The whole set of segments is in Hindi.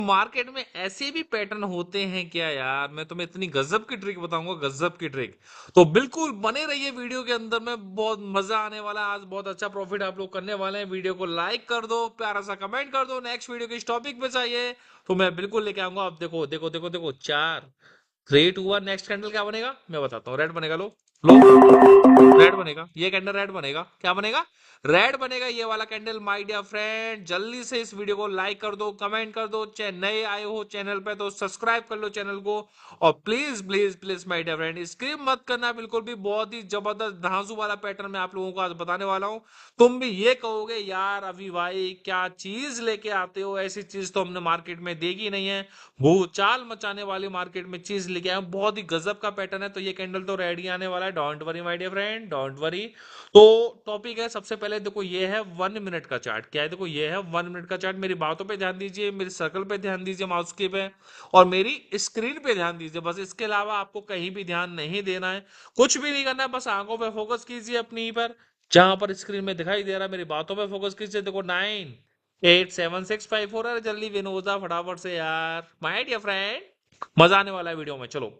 मार्केट में ऐसे भी पैटर्न होते हैं क्या यार, मैं तुम्हें इतनी गजब की ट्रिक बताऊंगा, गजब की ट्रिक। तो बिल्कुल बने रहिए वीडियो के अंदर में, बहुत मजा आने वाला है। आज बहुत अच्छा प्रॉफिट आप लोग करने वाले हैं। वीडियो को लाइक कर दो, प्यारा सा कमेंट कर दो, नेक्स्ट वीडियो किस टॉपिक पे चाहिए तो मैं बिल्कुल लेके आऊंगा। अब देखो देखो देखो देखो, 4 रेट हुआ। नेक्स्ट कैंडल क्या बनेगा मैं बताता हूँ। रेड बनेगा, लो लो, रेड बनेगा, ये कैंडल रेड बनेगा। क्या बनेगा? रेड बनेगा ये वाला कैंडल। माय डियर फ्रेंड, जल्दी से इस वीडियो को लाइक कर दो, कमेंट कर दो। नए आए हो चैनल पे तो सब्सक्राइब कर लो चैनल को। और please please please my dear friend, skip मत करना बिल्कुल भी। बहुत ही जबरदस्त धांसू वाला पैटर्न मैं आप लोगों को आज बताने वाला हूँ। तुम भी ये कहोगे यार अभी भाई क्या चीज लेके आते हो, ऐसी चीज तो हमने मार्केट में देखी नहीं है। भूचाल मचाने वाली मार्केट में चीज लेके आए, बहुत ही गजब का पैटर्न है। तो ये कैंडल तो रेडी आने वाला है, don't worry my dear friend, don't worry. तो टॉपिक है सबसे पहले, देखो ये है 1 मिनट का चार्ट। क्या है? देखो ये है 1 मिनट का चार्ट। मेरी बातों पे ध्यान दीजिए, मेरे सर्कल पे ध्यान दीजिए, माउस की पे, और मेरी स्क्रीन पे ध्यान दीजिए। बस इसके अलावा आपको कहीं भी ध्यान नहीं देना है, कुछ भी नहीं करना है। बस आंखों पे फोकस कीजिए अपनी पर, जहां पर स्क्रीन में दिखाई दे रहा है। मेरी बातों पे फोकस कीजिए। देखो 9, 8, 7, 6, 5, 4। अरे जल्दी विनोदा फटाफट से यार माय डियर फ्रेंड, मजा आने वाला है वीडियो में। चलो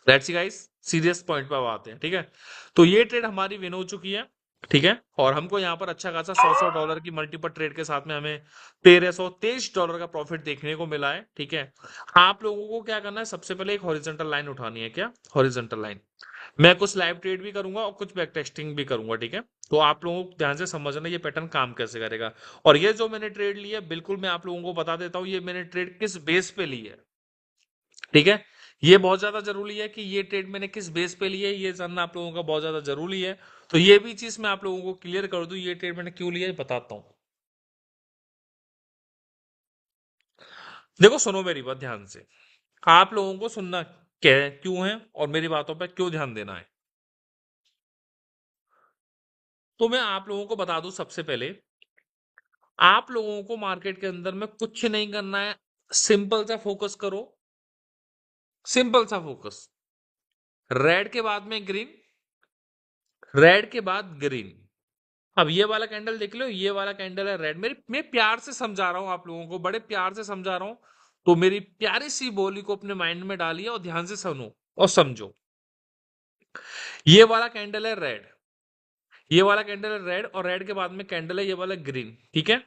let's see guys, serious point पे अब आते हैं, ठीक है। तो ये ट्रेड हमारी विन हो चुकी है, ठीक है। और हमको यहाँ पर अच्छा खासा 100 100 डॉलर की मल्टीपल ट्रेड के साथ में हमें $1323 का प्रॉफिट देखने को मिला है, ठीक है। आप लोगों को क्या करना है, सबसे पहले एक हॉरिजॉन्टल लाइन उठानी है। क्या? Horizontal line. मैं कुछ लाइव ट्रेड भी करूंगा और कुछ बैक टेस्टिंग भी करूंगा, ठीक है। तो आप लोगों को ध्यान से समझना ये पैटर्न काम कैसे करेगा। और ये जो मैंने ट्रेड ली है, बिल्कुल मैं आप लोगों को बता देता हूँ ये मैंने ट्रेड किस बेस पे ली है, ठीक है। ये बहुत ज्यादा जरूरी है कि ये ट्रेड मैंने किस बेस पे ली है, ये जानना आप लोगों का बहुत ज्यादा जरूरी है। तो ये भी चीज मैं आप लोगों को क्लियर कर दूं, ये ट्रेड मैंने क्यों लिया है बताता हूँ। देखो सुनो मेरी बात ध्यान से, आप लोगों को सुनना क्या है, क्यों है, और मेरी बातों पे क्यों ध्यान देना है। तो मैं आप लोगों को बता दूं सबसे पहले, आप लोगों को मार्केट के अंदर में कुछ नहीं करना है। सिंपल सा फोकस करो, सिंपल सा फोकस। रेड के बाद में ग्रीन, रेड के बाद ग्रीन। अब ये वाला कैंडल देख लो, ये वाला कैंडल है रेड। मैं प्यार से समझा रहा हूं आप लोगों को, बड़े प्यार से समझा रहा हूं। तो मेरी प्यारी सी बोली को अपने माइंड में डालिए और ध्यान से सुनो और समझो। ये वाला कैंडल है रेड, ये वाला कैंडल है रेड, और रेड के बाद में कैंडल है ये वाला ग्रीन, ठीक है।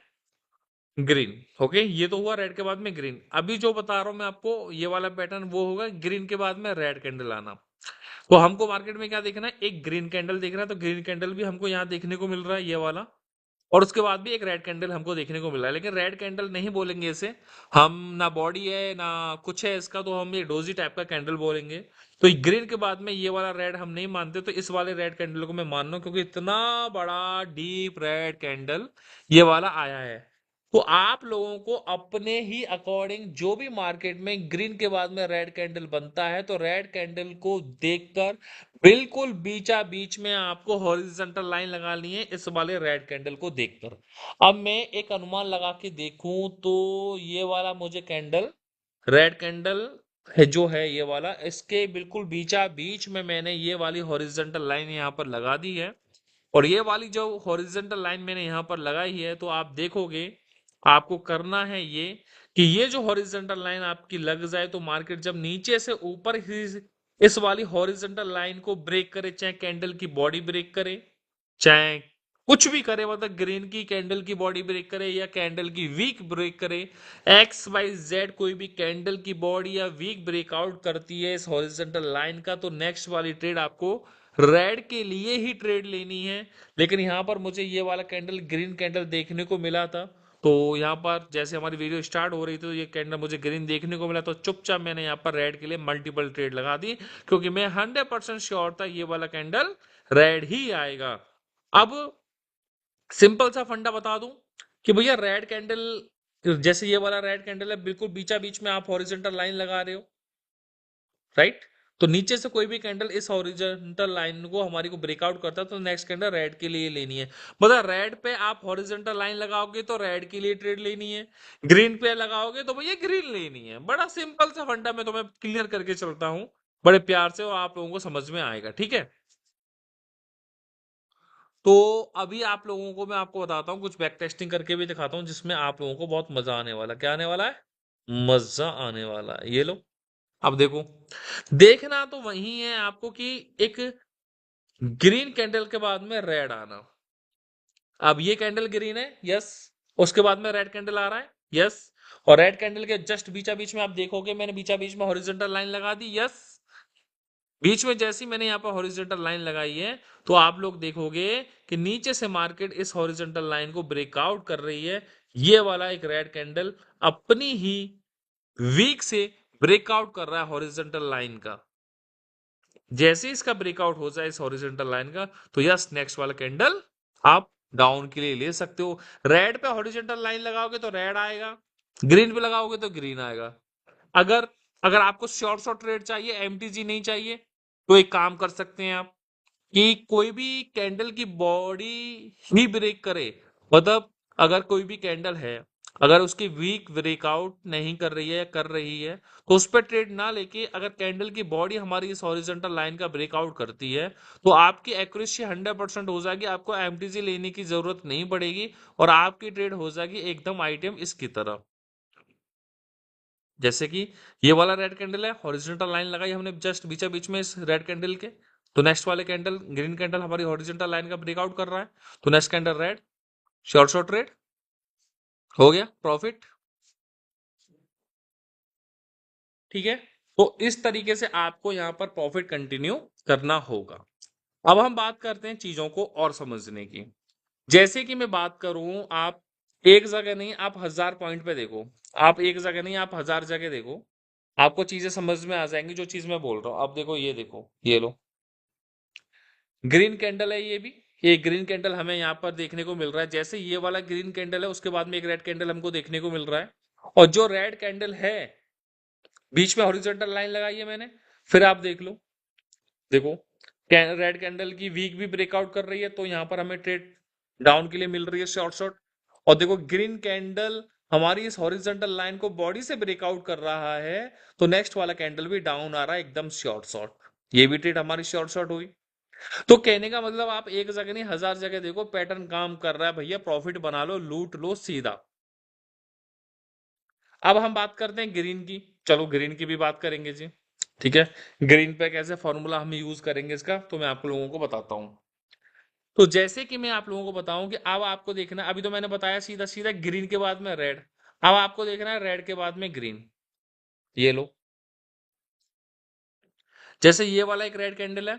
Green, okay. ये तो हुआ रेड के बाद में ग्रीन। अभी जो बता रहा हूं मैं आपको, ये वाला पैटर्न वो होगा ग्रीन के बाद में रेड कैंडल आना। तो हमको मार्केट में क्या देखना है, एक ग्रीन कैंडल देखना है। तो ग्रीन कैंडल भी हमको यहाँ देखने को मिल रहा है, ये वाला। और उसके बाद भी एक रेड कैंडल हमको देखने को मिल रहा है, लेकिन रेड कैंडल नहीं बोलेंगे इसे हम, ना बॉडी है ना कुछ है इसका, तो हम ये डोजी टाइप का कैंडल बोलेंगे। तो ग्रीन के बाद में ये वाला रेड हम नहीं मानते, तो इस वाले रेड कैंडल को मैं मान रहा हूं, क्योंकि इतना बड़ा डीप रेड कैंडल ये वाला आया है। तो आप लोगों को अपने ही अकॉर्डिंग, जो भी मार्केट में ग्रीन के बाद में रेड कैंडल बनता है, तो रेड कैंडल को देखकर बिल्कुल बीचा बीच में आपको हॉरिजॉन्टल लाइन लगानी है, इस वाले रेड कैंडल को देखकर। अब मैं एक अनुमान लगा के देखूं तो ये वाला मुझे कैंडल, रेड कैंडल है जो है ये वाला, इसके बिल्कुल बीचा बीच में मैंने ये वाली हॉरिजॉन्टल लाइन यहाँ पर लगा दी है। और ये वाली जो हॉरिजॉन्टल लाइन मैंने यहाँ पर लगाई है, तो आप देखोगे आपको करना है ये, कि ये जो हॉरिजॉन्टल लाइन आपकी लग जाए, तो मार्केट जब नीचे से ऊपर ही इस वाली हॉरिजॉन्टल लाइन को ब्रेक करे, चाहे कैंडल की बॉडी ब्रेक करे, चाहे कुछ भी करे, मतलब ग्रीन की कैंडल की बॉडी ब्रेक करे या कैंडल की वीक ब्रेक करे, XYZ कोई भी कैंडल की बॉडी या वीक ब्रेकआउट करती है इस हॉरिजॉन्टल लाइन का, तो नेक्स्ट वाली ट्रेड आपको रेड के लिए ही ट्रेड लेनी है। लेकिन यहाँ पर मुझे ये वाला कैंडल ग्रीन कैंडल देखने को मिला था, तो यहाँ पर जैसे हमारी वीडियो स्टार्ट हो रही थी, तो ये कैंडल मुझे ग्रीन देखने को मिला, तो चुपचाप मैंने यहाँ पर रेड के लिए मल्टीपल ट्रेड लगा दी, क्योंकि मैं 100% श्योर था ये वाला कैंडल रेड ही आएगा। अब सिंपल सा फंडा बता दूं कि भैया रेड कैंडल, जैसे ये वाला रेड कैंडल है, बिल्कुल बीचा बीच में आप हॉरिजॉन्टल लाइन लगा रहे हो, राइट। तो नीचे से कोई भी कैंडल इस हॉरिजॉन्टल लाइन को हमारी को ब्रेकआउट करता है, तो नेक्स्ट कैंडल रेड के लिए लेनी है। मतलब रेड पे आप हॉरिजॉन्टल लाइन लगाओगे तो रेड के लिए ट्रेड लेनी है, ग्रीन पे लगाओगे तो भैया ग्रीन लेनी है। बड़ा सिंपल सा फंडा मैं तुम्हें क्लियर करके चलता हूँ बड़े प्यार से, और आप लोगों को समझ में आएगा, ठीक है। तो अभी आप लोगों को मैं आपको बताता हूँ, कुछ बैक टेस्टिंग करके भी दिखाता हूँ, जिसमें आप लोगों को बहुत मजा आने वाला। क्या आने वाला है? मजा आने वाला है, ये लो। अब देखो, देखना तो वही है आपको कि एक ग्रीन कैंडल के बाद में रेड आना। अब ये कैंडल ग्रीन है, यस। उसके बाद में रेड कैंडल आ रहा है, यस। और रेड कैंडल के जस्ट बीचा बीच में आप देखोगे मैंने बीचा बीच में हॉरिजॉन्टल लाइन लगा दी, यस। बीच में जैसी मैंने यहाँ पर हॉरिजॉन्टल लाइन लगाई है, तो आप लोग देखोगे कि नीचे से मार्केट इस हॉरिजॉन्टल लाइन को ब्रेकआउट कर रही है। ये वाला एक रेड कैंडल अपनी ही वीक से ब्रेकआउट कर रहा है हॉरिजॉन्टल लाइन का। जैसे ही इसका ब्रेकआउट हो जाए इस हॉरिजॉन्टल लाइन का, तो यस नेक्स्ट वाला कैंडल आप डाउन के लिए ले सकते हो। रेड पे हॉरिजॉन्टल लाइन लगाओगे तो रेड आएगा, ग्रीन पे लगाओगे तो ग्रीन आएगा। अगर अगर आपको शॉर्ट शॉर्ट ट्रेड चाहिए, एमटीजी नहीं चाहिए, तो एक काम कर सकते हैं आप कि कोई भी कैंडल की बॉडी ही ब्रेक करे। मतलब अगर कोई भी कैंडल है, अगर उसकी वीक ब्रेकआउट नहीं कर रही है या कर रही है, तो उस पर ट्रेड ना लेके अगर कैंडल की बॉडी हमारी इस हॉरिजॉन्टल लाइन का ब्रेकआउट करती है, तो आपकी एक्यूरेसी 100% हो जाएगी, आपको एमटीजी लेने की जरूरत नहीं पड़ेगी और आपकी ट्रेड हो जाएगी एकदम आइटम इसकी तरह। जैसे कि ये वाला रेड कैंडल है, हॉरिजॉन्टल लाइन लगाई हमने जस्ट बीचा बीच में इस रेड कैंडल के, तो नेक्स्ट वाले कैंडल ग्रीन कैंडल हमारी हॉरिजॉन्टल लाइन का ब्रेकआउट कर रहा है, तो next candle red, short short red हो गया प्रॉफिट। ठीक है, तो इस तरीके से आपको यहाँ पर प्रॉफिट कंटिन्यू करना होगा। अब हम बात करते हैं चीजों को और समझने की। जैसे कि मैं बात करूं, आप एक जगह नहीं, आप 1000 पॉइंट पे देखो। आप एक जगह नहीं, आप 1000 जगह देखो, आपको चीजें समझ में आ जाएंगी जो चीज मैं बोल रहा हूं। अब देखो, ये देखो, ये लो, ग्रीन कैंडल है ये भी। ये ग्रीन कैंडल हमें यहाँ पर देखने को मिल रहा है। जैसे ये वाला ग्रीन कैंडल है, उसके बाद में एक रेड कैंडल हमको देखने को मिल रहा है। और जो रेड कैंडल है, बीच में हॉरिजॉन्टल लाइन लगाई है मैंने, फिर आप देख लो, देखो रेड कैंडल की वीक भी ब्रेकआउट कर रही है, तो यहाँ पर हमें ट्रेड डाउन के लिए मिल रही है शॉर्ट शॉर्ट। और देखो ग्रीन कैंडल हमारी इस हॉरिजॉन्टल लाइन को बॉडी से ब्रेकआउट कर रहा है, तो नेक्स्ट वाला कैंडल भी डाउन आ रहा है एकदम शॉर्ट शॉर्ट। ये भी ट्रेड हमारी शॉर्ट शॉर्ट हुई। तो कहने का मतलब आप एक जगह नहीं 1000 जगह देखो, पैटर्न काम कर रहा है भैया, प्रॉफिट बना लो, लूट लो सीधा। अब हम बात करते हैं ग्रीन की। चलो ग्रीन की भी बात करेंगे जी। ठीक है, ग्रीन पे कैसे फॉर्मूला हम यूज करेंगे इसका, तो मैं आप लोगों को बताता हूँ। तो जैसे कि मैं आप लोगों को बताऊं कि अब आपको देखना, अभी तो मैंने बताया सीधा सीधा ग्रीन के बाद में रेड, अब आपको देखना है रेड के बाद में ग्रीन। ये लो, जैसे ये वाला एक रेड कैंडल है,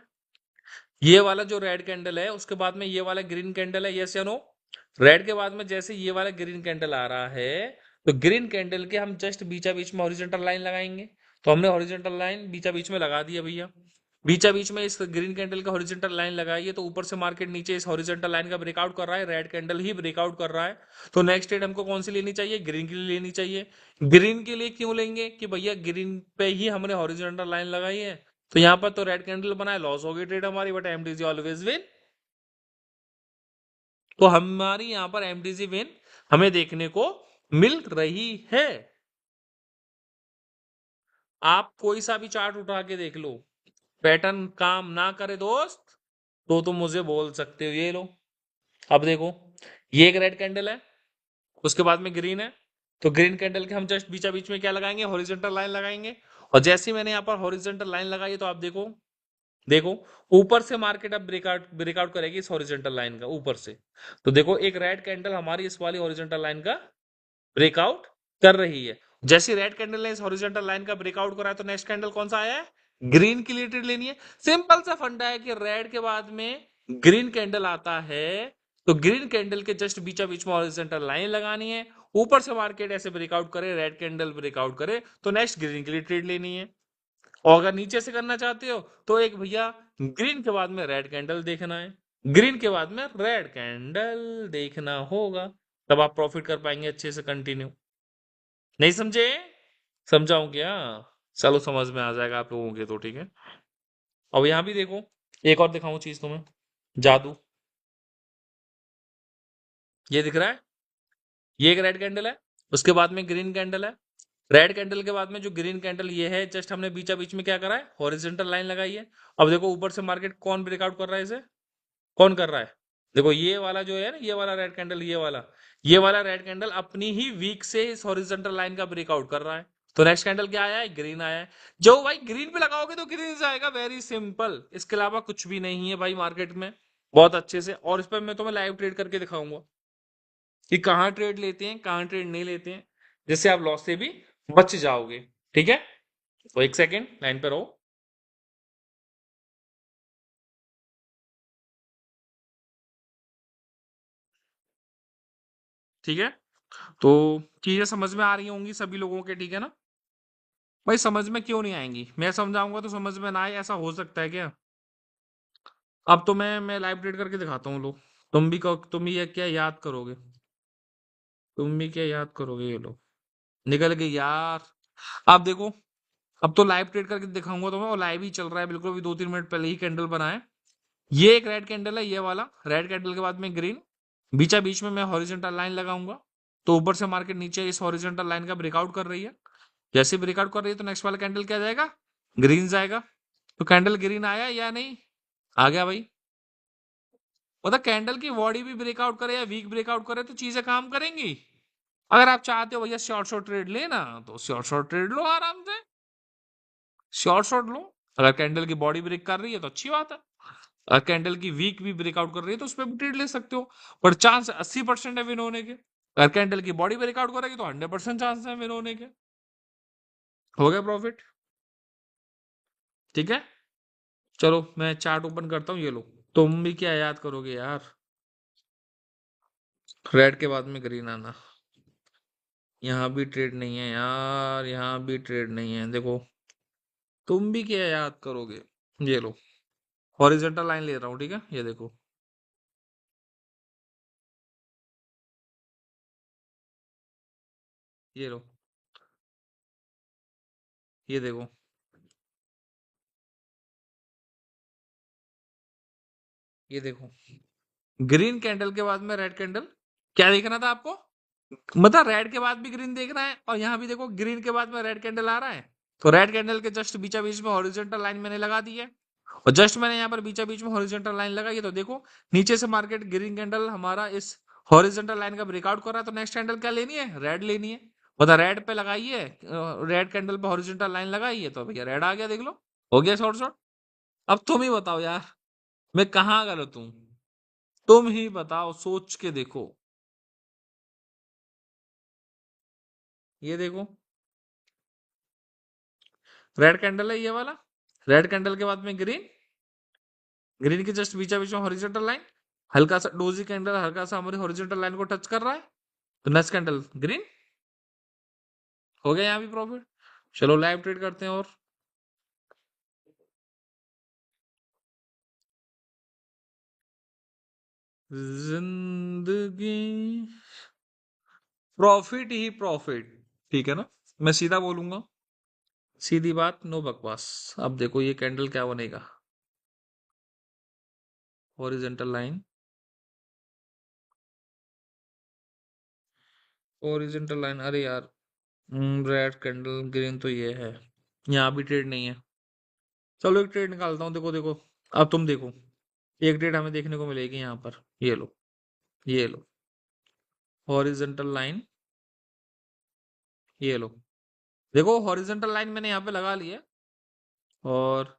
ये वाला जो रेड कैंडल है उसके बाद में ये वाला ग्रीन कैंडल है, यस या नो। रेड के बाद में जैसे ये वाला ग्रीन कैंडल आ रहा है, तो ग्रीन कैंडल के हम जस्ट बीचा बीच में हॉरिजॉन्टल लाइन लगाएंगे। तो हमने हॉरिजॉन्टल लाइन बीचा बीच में लगा दिया भैया। बीचा बीच में इस ग्रीन कैंडल का हॉरिजॉन्टल लाइन लगाई है, तो ऊपर से मार्केट नीचे इस हॉरिजॉन्टल लाइन का ब्रेकआउट कर रहा है, रेड कैंडल ही ब्रेकआउट कर रहा है। तो नेक्स्ट ट्रेड हमको कौन सी लेनी चाहिए, ग्रीन के लिए लेनी चाहिए। ग्रीन के लिए क्यों लेंगे कि भैया ग्रीन पे ही हमने हॉरिजॉन्टल लाइन लगाई है, तो यहाँ पर तो रेड कैंडल बनाए, लॉस हो गई ट्रेड हमारी, बट एमटीजी ऑलवेज विन। तो हमारी यहाँ पर एमटीजी विन हमें देखने को मिल रही है। आप कोई सा भी चार्ट उठा के देख लो, पैटर्न काम ना करे दोस्त, तो तुम मुझे बोल सकते हो। ये लो, अब देखो, ये एक रेड कैंडल है, उसके बाद में ग्रीन है, तो ग्रीन कैंडल के हम जस्ट बीचा बीच में क्या लगाएंगे, हॉरिजॉन्टल लाइन लगाएंगे। और जैसे ही मैंने यहाँ पर हॉरिजॉन्टल लाइन लगाई, तो आप देखो, देखो ऊपर से मार्केट अब ब्रेकआउट ब्रेकआउट करेगी इस हॉरिजॉन्टल लाइन का ऊपर से। तो देखो एक रेड कैंडल हमारी इस वाली हॉरिजॉन्टल लाइन का ब्रेकआउट कर रही है। जैसे रेड कैंडल ने इस हॉरिजॉन्टल लाइन का ब्रेकआउट करा है, तो नेक्स्ट कैंडल कौन सा आया है, ग्रीन की ट्रेड लेनी है। सिंपल सा फंडा है कि रेड के बाद में ग्रीन कैंडल आता है, तो ग्रीन कैंडल के जस्ट बीचा बीच में हॉरिजॉन्टल लाइन लगानी है। ऊपर से मार्केट ऐसे ब्रेकआउट करे, रेड कैंडल ब्रेकआउट करे, तो नेक्स्ट ग्रीन के लिए ट्रेड लेनी है। और अगर नीचे से करना चाहते हो, तो एक भैया ग्रीन के बाद में रेड कैंडल देखना है, ग्रीन के बाद में रेड कैंडल देखना होगा, तब आप प्रॉफिट कर पाएंगे अच्छे से कंटिन्यू। नहीं समझे, समझाऊं क्या, चलो समझ में आ जाएगा आप लोगों के, तो ठीक है। अब यहाँ भी देखो, एक और दिखाऊं चीज तुम्हें, जादू। ये दिख रहा है, ये एक रेड कैंडल है, उसके बाद में ग्रीन कैंडल है। रेड कैंडल के बाद में जो ग्रीन कैंडल ये है, जस्ट हमने बीचा बीच में क्या करा है, हॉरिजॉन्टल लाइन लगाई है। अब देखो ऊपर से मार्केट कौन ब्रेकआउट कर रहा है इसे, कौन कर रहा है, देखो ये वाला जो है ना, ये वाला रेड कैंडल, ये वाला रेड कैंडल अपनी ही वीक से इस हॉरिजॉन्टल लाइन का ब्रेकआउट कर रहा है। तो नेक्स्ट कैंडल क्या आया है? ग्रीन आया है। जो भाई ग्रीन पे लगाओगे तो ग्रीन से आएगा, वेरी सिंपल, इसके अलावा कुछ भी नहीं है भाई मार्केट में। बहुत अच्छे से, और इस पर मैं तुम्हें लाइव ट्रेड करके दिखाऊंगा कि कहाँ ट्रेड लेते हैं, कहाँ ट्रेड नहीं लेते हैं, जिससे आप लॉस से भी बच जाओगे। ठीक है, तो एक सेकेंड लाइन पे रहो। ठीक है, तो चीजें समझ में आ रही होंगी सभी लोगों के, ठीक है ना? भाई समझ में क्यों नहीं आएंगी? मैं समझाऊंगा तो समझ में ना आए, ऐसा हो सकता है क्या? अब तो मैं लाइव ट्रेड करके दिखाता हूँ, लो। तुम भी ये क्या याद करोगे? तुम भी क्या याद करोगे? ये लो, निकल गई यार। आप देखो, अब तो लाइव ट्रेड करके दिखाऊंगा तुम्हें, और लाइव ही चल रहा है बिल्कुल, अभी 2-3 मिनट पहले ही कैंडल बना है। ये एक रेड कैंडल है, ये वाला रेड कैंडल के बाद में ग्रीन, बीचा बीच में मैं हॉरिजॉन्टल लाइन लगाऊंगा। तो ऊपर से मार्केट नीचे इस हॉरिजॉन्टल लाइन का ब्रेकआउट कर रही है। जैसे ब्रेकआउट कर रही है तो नेक्स्ट वाला कैंडल क्या जाएगा? ग्रीन जाएगा। तो कैंडल ग्रीन आया या नहीं? आ गया भाई। मतलब कैंडल की बॉडी भी ब्रेकआउट करे या वीक ब्रेकआउट करे तो चीजें काम करेंगी। अगर आप चाहते हो भैया शॉर्ट शॉर्ट ट्रेड लेना, तो शॉर्ट शॉर्ट ट्रेड लो आराम से, शॉर्ट शॉर्ट लो। अगर कैंडल की बॉडी ब्रेक कर रही है तो अच्छी बात है। अगर कैंडल की वीक भी ब्रेकआउट कर रही है तो उस पर भी ट्रेड ले सकते हो। पर चांस 80% है विन होने के। अगर कैंडल की बॉडी ब्रेकआउट करेगी तो 100% चांस है विन होने के। हो गया प्रॉफिट। ठीक है, चलो मैं चार्ट ओपन करता हूँ, ये लो। तुम भी क्या याद करोगे यार? रेड के बाद में ग्रीन आना। यहाँ भी ट्रेड नहीं है यार, यहाँ भी ट्रेड नहीं है, देखो। तुम भी क्या याद करोगे? ये लो, हॉरिजॉन्टल लाइन ले रहा हूँ, ठीक है, ये देखो। ये लो, ये देखो, ये देखो। ग्रीन कैंडल के बाद में रेड कैंडल। क्या देखना था आपको? मतलब रेड के बाद भी ग्रीन देखना है, और यहाँ भी देखो ग्रीन के बाद में रेड कैंडल आ रहा है। तो रेड कैंडल के जस्ट बीचा बीच में हॉरिजॉन्टल लाइन मैंने लगा दी है। और जस्ट मैंने यहाँ पर बीचा बीच में हॉरिजॉन्टल लाइन लगाई है, तो देखो नीचे से मार्केट ग्रीन कैंडल हमारा इस हॉरिजॉन्टल लाइन का ब्रेकआउट कर रहा है, तो नेक्स्ट कैंडल क्या लेनी है? रेड लेनी है। मतलब रेड पे लगाइए, रेड कैंडल पे हॉरिजॉन्टल लाइन लगाई है, तो भैया रेड आ गया, देख लो। हो गया शॉर्ट शॉर्ट। अब तुम ही बताओ यार, मैं कहाँ गलत हूँ? तुम ही बताओ, सोच के देखो। ये देखो, रेड कैंडल है ये वाला, रेड कैंडल के बाद में ग्रीन, ग्रीन के जस्ट बीचा बीच में हॉरिजॉन्टल लाइन, हल्का सा डोजी कैंडल हल्का सा हमारी हॉरिजॉन्टल लाइन को टच कर रहा है, तो नेक्स्ट कैंडल ग्रीन। हो गया यहाँ भी प्रॉफिट। चलो लाइव ट्रेड करते हैं। और जिंदगी प्रॉफिट ही प्रॉफिट, ठीक है ना? मैं सीधा बोलूंगा, सीधी बात, नो बकवास। अब देखो ये कैंडल क्या बनेगा? हॉरिजॉन्टल लाइन, हॉरिजॉन्टल लाइन, अरे यार, रेड कैंडल ग्रीन तो ये है, यहाँ भी ट्रेड नहीं है। चलो एक ट्रेड निकालता हूँ, देखो देखो। अब तुम देखो, एक ट्रेड हमें देखने को मिलेगी यहाँ पर, ये लो, ये लो, हॉरिजॉन्टल लाइन, ये लो। देखो हॉरिजॉन्टल लाइन मैंने यहाँ पे लगा ली है। और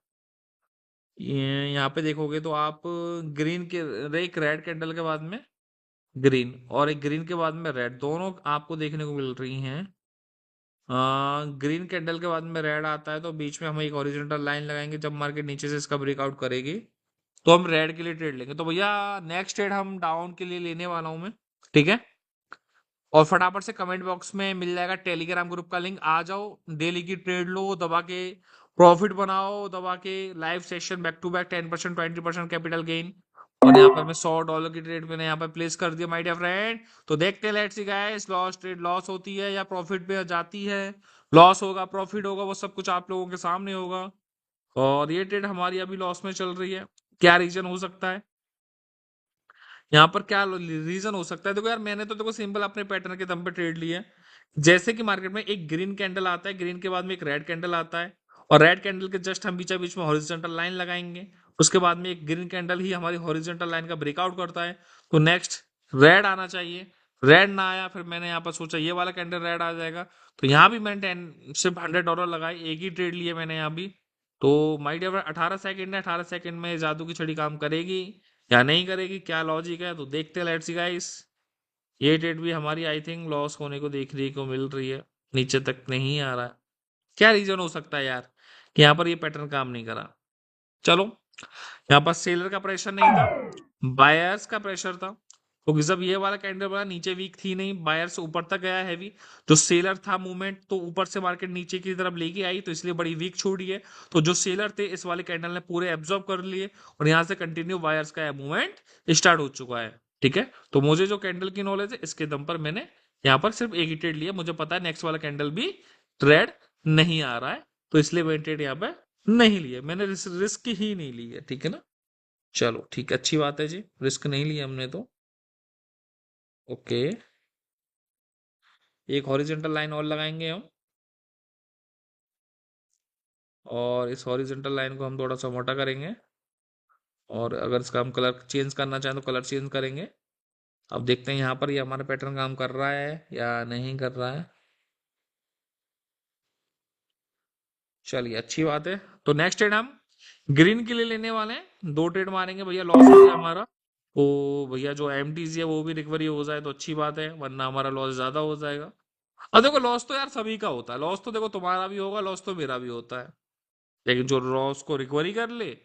ये यहाँ पे देखोगे तो आप ग्रीन के, एक रेड कैंडल के बाद में ग्रीन, और एक ग्रीन के बाद में रेड, दोनों आपको देखने को मिल रही हैं। ग्रीन कैंडल के बाद में रेड आता है, तो बीच में हम एक हॉरिजॉन्टल लाइन लगाएंगे, जब मार्केट नीचे से इसका ब्रेकआउट करेगी तो हम रेड के लिए ट्रेड लेंगे। तो भैया नेक्स्ट ट्रेड हम डाउन के लिए लेने वाला हूं मैं, ठीक है? और फटाफट से कमेंट बॉक्स में मिल जाएगा टेलीग्राम ग्रुप का लिंक, आ जाओ, डेली की ट्रेड लो, दबा के प्रॉफिट बनाओ, दबा के live session back to back 10% 20% capital gain. और यहाँ पर मैं $100 की ट्रेड मैंने यहाँ पर प्लेस कर दिया माय डियर फ्रेंड। तो देखते हैं, let's see guys, loss trade loss होती है या प्रॉफिट पे जाती है? लॉस होगा प्रॉफिट होगा, वो सब कुछ आप लोगों के सामने होगा। और ये ट्रेड हमारी अभी लॉस में चल रही है, क्या रीजन हो सकता है? यहाँ पर क्या रीजन हो सकता है? देखो यार, मैंने तो देखो सिंपल अपने पैटर्न के दम पे ट्रेड लिया है। जैसे कि मार्केट में एक ग्रीन कैंडल आता है, ग्रीन के बाद में एक रेड कैंडल आता है, और रेड कैंडल के जस्ट हम बीचा बीच में हॉरिजॉन्टल लाइन लगाएंगे, उसके बाद में एक ग्रीन कैंडल ही हमारी हॉरिजॉन्टल लाइन का ब्रेकआउट करता है, तो नेक्स्ट रेड आना चाहिए। रेड ना आया, फिर मैंने यहाँ पर सोचा ये वाला कैंडल रेड आ जाएगा, तो यहाँ भी मैंने 10 सिर्फ $100 लगाए, एक ही ट्रेड लिए मैंने यहाँ भी। तो माय डियर 18 सेकंड है, 18 सेकंड में जादू की छड़ी काम करेगी या नहीं करेगी, क्या लॉजिक है, तो देखते हैं। लेट्स सी गाइस, ये ट्रेड भी हमारी आई थिंक लॉस होने को देखने को मिल रही है, नीचे तक नहीं आ रहा है। क्या रीजन हो सकता है यार कि यहाँ पर ये पैटर्न काम नहीं करा? चलो, यहाँ पर सेलर का प्रेशर नहीं था, बायर्स का प्रेशर था। तो जब ये वाला कैंडल बना, नीचे वीक थी नहीं, बायर्स ऊपर तक गया हैवी, जो सेलर था मूवमेंट तो ऊपर से मार्केट नीचे की तरफ लेके आई, तो इसलिए बड़ी वीक छोड़ी है। तो जो सेलर थे इस वाले कैंडल ने पूरे एब्जॉर्ब कर लिए, और यहाँ से कंटिन्यू बायर्स का मूवमेंट स्टार्ट हो चुका है। ठीक है, तो मुझे जो कैंडल की नॉलेज है इसके दम पर मैंने यहाँ पर सिर्फ एक ही ट्रेड लिया, मुझे पता है नेक्स्ट वाला कैंडल भी ट्रेड नहीं आ रहा है, तो इसलिए मैंने ट्रेड यहाँ पे नहीं लिया, मैंने रिस्क ही नहीं ली है। ठीक है ना, चलो ठीक है, अच्छी बात है जी, रिस्क नहीं लिया हमने तो। ओके, एक हॉरिजेंटल लाइन और लगाएंगे हम, और इस हॉरिजेंटल लाइन को हम थोड़ा सा मोटा करेंगे, और अगर इसका हम कलर चेंज करना चाहें तो कलर चेंज करेंगे। अब देखते हैं यहाँ पर ये हमारा पैटर्न काम कर रहा है या नहीं कर रहा है। चलिए, अच्छी बात है। तो नेक्स्ट ट्रेड हम ग्रीन के लिए लेने वाले हैं, 2 ट्रेड मारेंगे भैया, लॉस हो गया हमारा, तो भैया जो एमटीसी है वो भी रिकवरी हो जाए तो अच्छी बात है, वरना हमारा लॉस ज्यादा हो जाएगा। अब देखो, लॉस तो यार सभी का होता है, लॉस तो देखो तुम्हारा भी होगा, लॉस तो मेरा भी होता है, लेकिन जो लॉस को रिकवरी कर ले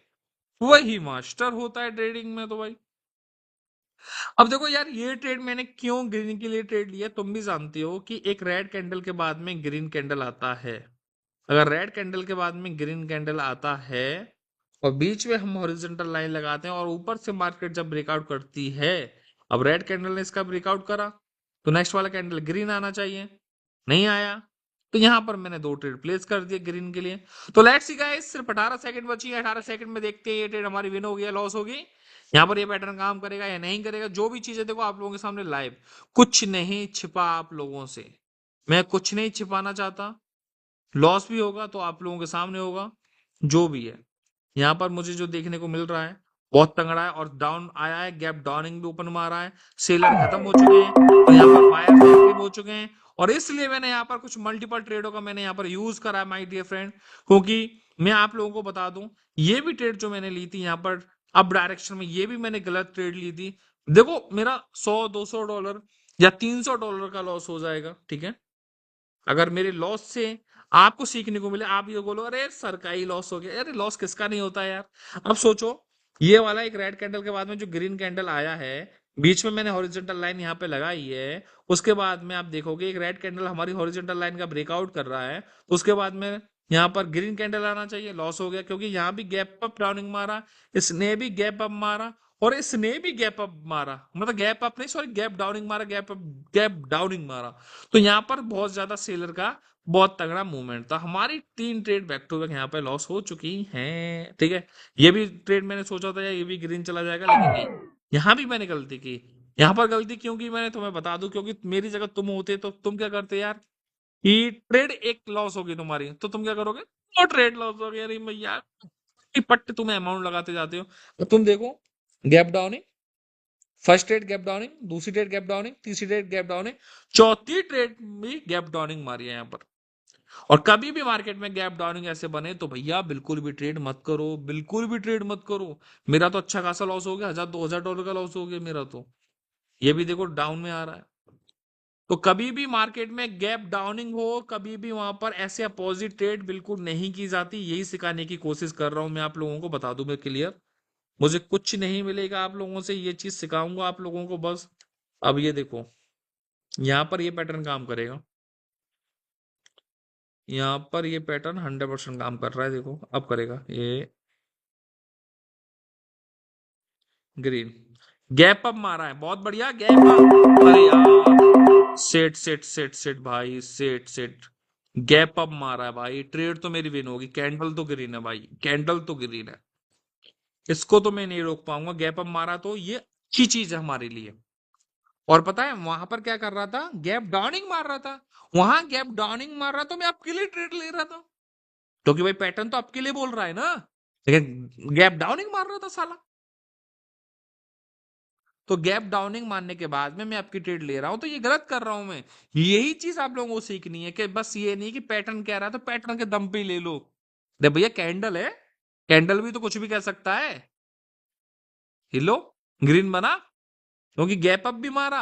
वही मास्टर होता है ट्रेडिंग में, तो भाई। अब देखो यार, ये ट्रेड मैंने क्यों ग्रीन के लिए ट्रेड लिया, तुम भी जानते हो कि एक रेड कैंडल के बाद में ग्रीन कैंडल आता है। अगर रेड कैंडल के बाद में ग्रीन कैंडल आता है और बीच में हम हॉरिजॉन्टल लाइन लगाते हैं और ऊपर से मार्केट जब ब्रेकआउट करती है, अब रेड कैंडल ने इसका ब्रेकआउट करा, तो नेक्स्ट वाला कैंडल ग्रीन आना चाहिए, नहीं आया, तो यहां पर मैंने 2 ट्रेड प्लेस कर दिए ग्रीन के लिए। तो लेट्स सी गाइस, सिर्फ 18 सेकंड बची है, 18 सेकंड में देखते हैं ये ट्रेड हमारी विन हो गई या लॉस होगी, यहाँ पर ये पैटर्न काम करेगा या नहीं करेगा। जो भी चीजें देखो आप लोगों के सामने लाइव, कुछ नहीं छिपा आप लोगों से, मैं कुछ नहीं छिपाना चाहता। लॉस भी होगा तो आप लोगों के सामने होगा, जो भी है। यहाँ पर मुझे जो देखने को मिल रहा है बहुत तगड़ा है, और डाउन आया है, गैप डाउनिंग भी ओपन मारा है, सेलर खत्म हो चुके हैं, और यहाँ पर बायर एक्टिव हो चुके हैं, और इसलिए मैंने यहाँ पर कुछ मल्टीपल ट्रेडों का मैंने यहाँ पर यूज करा है माय डियर फ्रेंड, क्योंकि मैं आप लोगों को बता दूं, ये भी ट्रेड जो मैंने ली थी यहाँ पर अप डायरेक्शन में, ये भी मैंने गलत ट्रेड ली थी। देखो, मेरा $100-200 या $300 का लॉस हो जाएगा, ठीक है। अगर मेरे लॉस से आपको सीखने को मिले, आप ये बोलो अरे सर का ही लॉस हो गया, अरे लॉस किसका नहीं होता है यार। अब सोचो, ये वाला एक रेड कैंडल के बाद में जो ग्रीन कैंडल आया है, बीच में मैंने हॉरिजॉन्टल लाइन यहाँ पे लगाई है, उसके बाद में आप देखोगे एक रेड कैंडल हमारी हॉरिजॉन्टल लाइन का ब्रेकआउट कर रहा है, उसके बाद में यहाँ पर ग्रीन कैंडल आना चाहिए, लॉस हो गया, क्योंकि यहाँ भी गैप अप डाउनिंग मारा, इसने भी गैप अप मारा, और इसने भी गैप अप मारा, मतलब गैप अप नहीं, सॉरी गैप डाउनिंग मारा, गैप अप गैप डाउनिंग मारा। तो यहाँ पर बहुत ज्यादा सेलर का बहुत तगड़ा मूवमेंट था, हमारी 3 ट्रेड बैक टू बैक यहाँ पे लॉस हो चुकी हैं, ठीक है। ये भी ट्रेड मैंने सोचा था यार ये भी ग्रीन चला जाएगा, लेकिन नहीं, यहाँ भी मैंने गलती की। यहाँ पर गलती क्यों की मैंने तुम्हें बता दूं, क्योंकि मेरी जगह तुम होते तो तुम क्या करते यार, कि ट्रेड एक लॉस होगी तुम्हारी तो तुम क्या करोगे, 2 ट्रेड लॉस हो गया, अरे भैया पट्ट तुम्हें अमाउंट लगाते जाते हो। तो तुम देखो, gap Downing, first trade gap Downing, दूसरी ट्रेड गैप डाउनिंग, तीसरी ट्रेड गैप डाउनिंग, चौथी ट्रेड भी गैप डाउनिंग मारी है यहाँ पर। और कभी भी मार्केट में गैप डाउनिंग ऐसे बने तो भैया बिल्कुल भी ट्रेड मत करो, बिल्कुल भी ट्रेड मत करो। मेरा तो अच्छा खासा लॉस हो गया, $1000-2000 का लॉस हो गया मेरा तो, ये भी देखो डाउन में आ रहा है। तो कभी भी मार्केट में गैप डाउनिंग हो, कभी भी वहां पर ऐसे अपोजिट ट्रेड बिल्कुल नहीं की जाती, यही सिखाने की कोशिश कर रहा हूं मैं आप लोगों को, बता दूं मैं क्लियर, मुझे कुछ नहीं मिलेगा आप लोगों से, ये चीज सिखाऊंगा आप लोगों को बस। अब ये देखो, यहाँ पर ये पैटर्न काम करेगा, यहाँ पर ये पैटर्न 100% काम कर रहा है, देखो अब करेगा ये ग्रीन, गैप अप मारा है, बहुत बढ़िया गैप अप, अरे यार सेट सेट सेट सेट भाई, सेट सेट, गैप अप मारा है भाई, ट्रेड तो मेरी विन होगी, कैंडल तो ग्रीन है भाई, कैंडल तो ग्रीन है, इसको तो मैं नहीं रोक पाऊंगा, गैप अप मारा तो ये अच्छी चीज है हमारे लिए। और पता है वहां पर क्या कर रहा था, गैप डाउनिंग मार रहा था, वहां गैप डाउनिंग मार रहा तो मैं आपके लिए ट्रेड ले रहा था, क्योंकि भाई पैटर्न तो आपके लिए बोल रहा है ना, लेकिन गैप डाउनिंग मार रहा था साला। तो गैप डाउनिंग मारने के बाद में मैं आपकी ट्रेड ले रहा हूं, तो ये गलत कर रहा हूं मैं। यही चीज आप लोगों को सीखनी है कि बस ये नहीं कि पैटर्न कह रहा है तो पैटर्न के दम पे ही ले लो। दे भैया कैंडल है, कैंडल भी तो कुछ भी कह सकता है। हिलो, ग्रीन बना क्योंकि गैप अप भी मारा,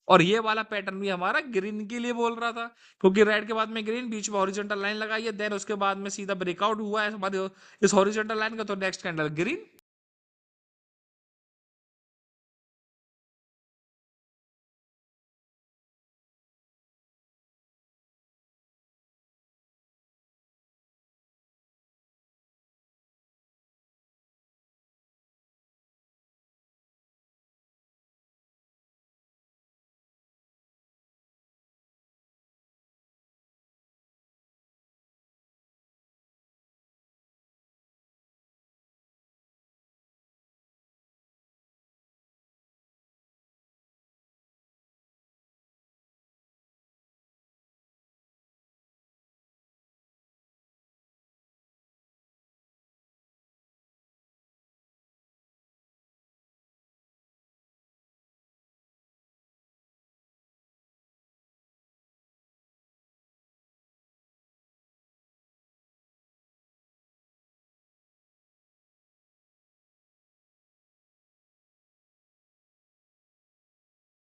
और ये वाला पैटर्न भी हमारा ग्रीन के लिए बोल रहा था, क्योंकि रेड के बाद में ग्रीन, बीच में हॉरिजॉन्टल लाइन लगाई है, देन उसके बाद में सीधा ब्रेकआउट हुआ है हमारे इस हॉरिजॉन्टल लाइन का, तो नेक्स्ट कैंडल ग्रीन।